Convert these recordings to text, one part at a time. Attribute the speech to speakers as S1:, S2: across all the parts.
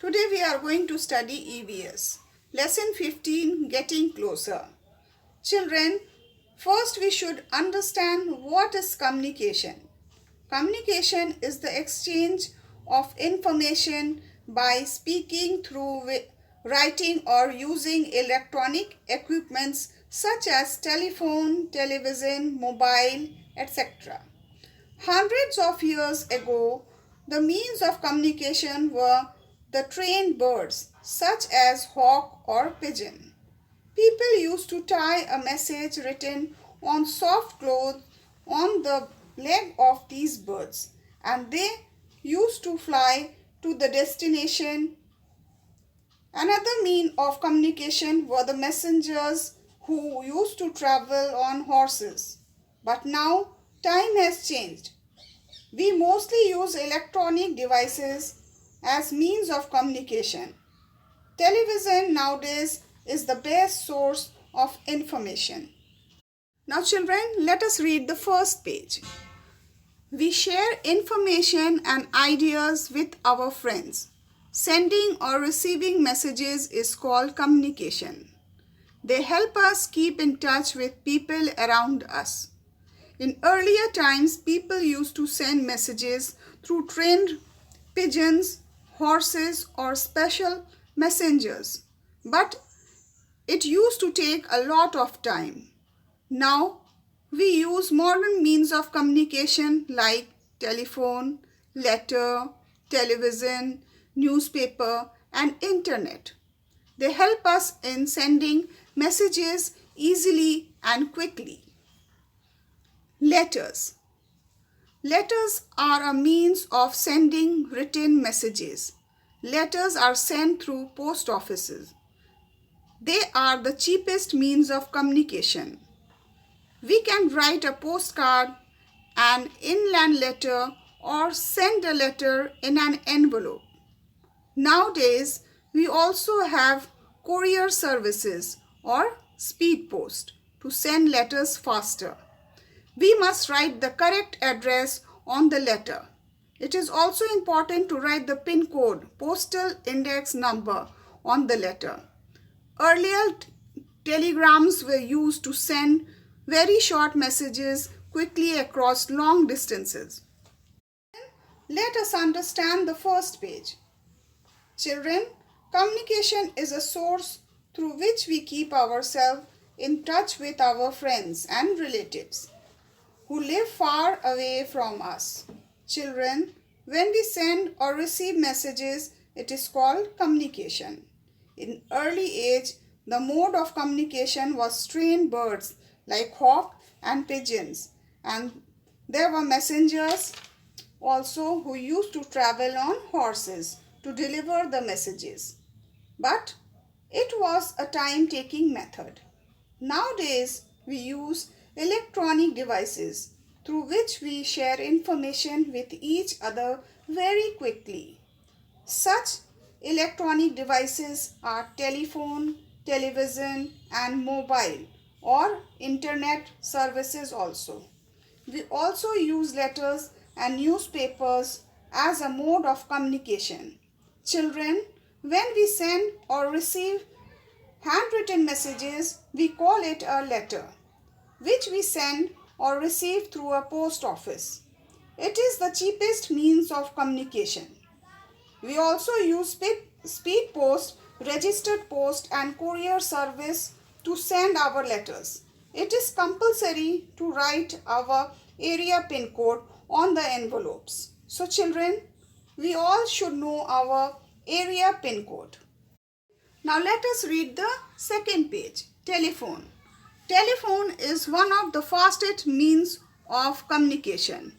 S1: Today we are going to study EVS. Lesson 15, Getting Closer. Children, first we should understand what is communication. Communication is the exchange of information by speaking, through writing, or using electronic equipments such as telephone, television, mobile, etc. Hundreds of years ago, the means of communication were the trained birds, such as hawk or pigeon. People used to tie a message written on soft cloth on the leg of these birds, and they used to fly to the destination. Another mean of communication were the messengers who used to travel on horses. But now time has changed. We mostly use electronic devices as means of communication. Television nowadays is the best source of information. Now children, let us read the first page. We share information and ideas with our friends. Sending or receiving messages is called communication. They help us keep in touch with people around us. In earlier times, people used to send messages through trained pigeons, horses, or special messengers. But it used to take a lot of time. Now, we use modern means of communication like telephone, letter, television, newspaper, and internet. They help us in sending messages easily and quickly. Letters. Letters are a means of sending written messages. Letters are sent through post offices. They are the cheapest means of communication. We can write a postcard, an inland letter, or send a letter in an envelope. Nowadays, we also have courier services or speed post to send letters faster. We must write the correct address on the letter. It is also important to write the PIN code, postal index number, on the letter. Earlier, telegrams were used to send very short messages quickly across long distances. Let us understand the first page. Children, communication is a source through which we keep ourselves in touch with our friends and relatives who live far away from us. Children, when we send or receive messages, it is called communication. In early age, the mode of communication was trained birds like hawk and pigeons, and there were messengers also who used to travel on horses to deliver the messages. But it was a time-taking method. Nowadays, we use electronic devices through which we share information with each other very quickly. Such electronic devices are telephone, television, and mobile or internet services also. We also use letters and newspapers as a mode of communication. Children, when we send or receive handwritten messages, we call it a letter, which we send or receive through a post office. It is the cheapest means of communication. We also use speed post, registered post, and courier service to send our letters. It is compulsory to write our area PIN code on the envelopes. So children, we all should know our area PIN code. Now let us read the second page. Telephone. Telephone is one of the fastest means of communication.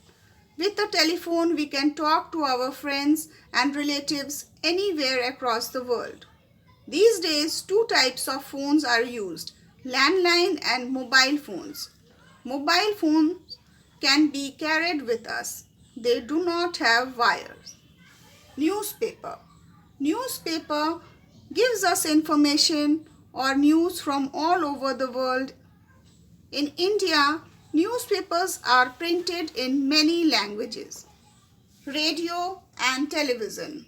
S1: With the telephone, we can talk to our friends and relatives anywhere across the world. These days, two types of phones are used, landline and mobile phones. Mobile phones can be carried with us. They do not have wires. Newspaper. Newspaper gives us information or news from all over the world. In India, newspapers are printed in many languages. Radio and television.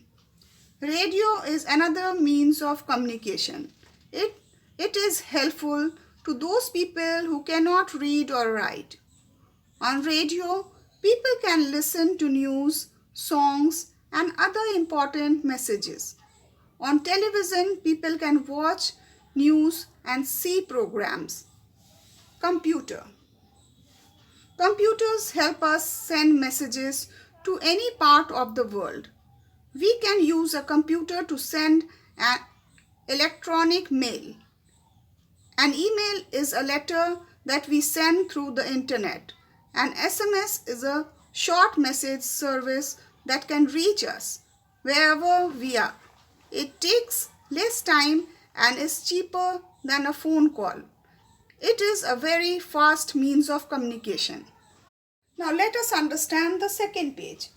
S1: Radio is another means of communication. It is helpful to those people who cannot read or write. On radio, people can listen to news, songs, and other important messages. On television, people can watch news and see programs. Computer. Computers help us send messages to any part of the world. We can use a computer to send an electronic mail. An email is a letter that we send through the internet. An SMS is a short message service that can reach us wherever we are. It takes less time and is cheaper than a phone call. It is a very fast means of communication. Now let us understand the second page.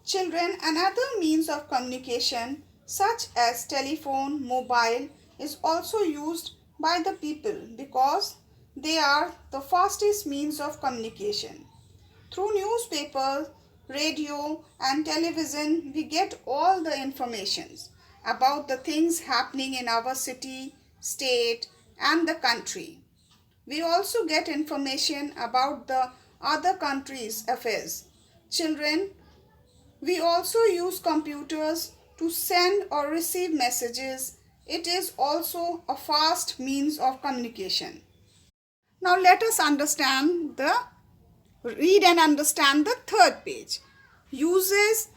S1: Children, another means of communication such as telephone, mobile is also used by the people because they are the fastest means of communication. Through newspapers, radio and television, we get all the informations about the things happening in our city, state and the country. We also get information about the other countries' affairs. Children, we also use computers to send or receive messages. It is also a fast means of communication. Now let us read and understand the third page. Uses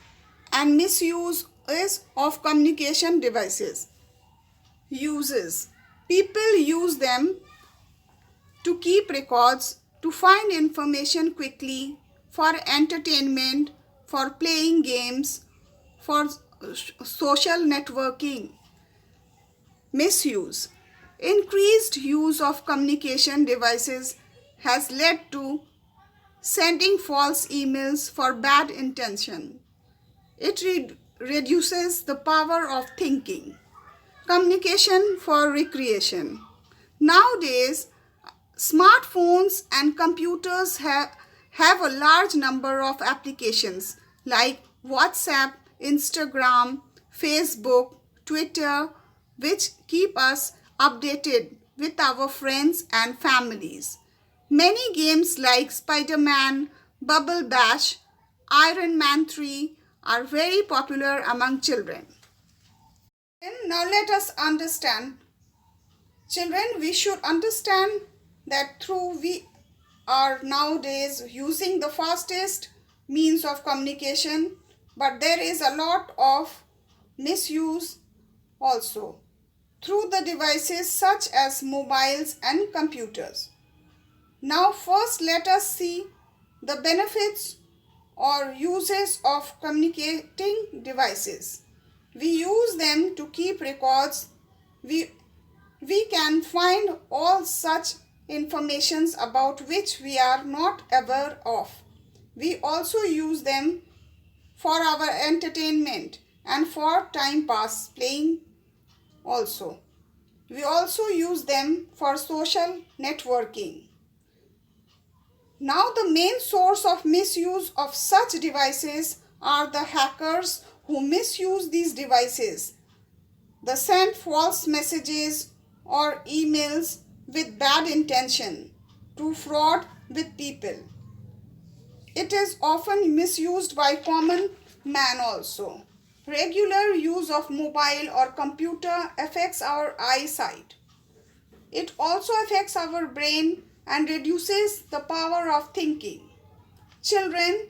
S1: and misuses of communication devices. Uses. People use them to keep records, to find information quickly, for entertainment, for playing games, for social networking. Misuse. Increased use of communication devices has led to sending false emails for bad intention. It reduces the power of thinking. Communication for recreation. Nowadays, smartphones and computers have a large number of applications like WhatsApp, Instagram, Facebook, Twitter, which keep us updated with our friends and families. Many games like Spider-Man, Bubble Bash, Iron Man 3 are very popular among children. And now let us understand. Children, we should understand that we are nowadays using the fastest means of communication, but there is a lot of misuse also through the devices such as mobiles and computers. Now first let us see the benefits or uses of communicating devices. We use them to keep records. We can find all such informations about which we are not aware of. We also use them for our entertainment and for time pass, playing also. We also use them for social networking. Now the main source of misuse of such devices are the hackers who misuse these devices. They send false messages or emails with bad intention to fraud with people. It is often misused by common man also. Regular use of mobile or computer affects our eyesight. It also affects our brain and reduces the power of thinking. Children,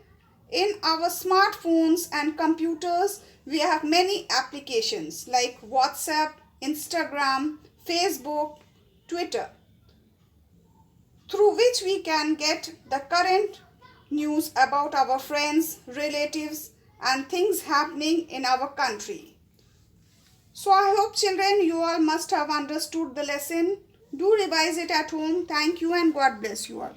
S1: in our smartphones and computers, we have many applications like WhatsApp, Instagram, Facebook, Twitter, through which we can get the current news about our friends, relatives, and things happening in our country. So I hope children, you all must have understood the lesson. Do revise it at home. Thank you and God bless you all.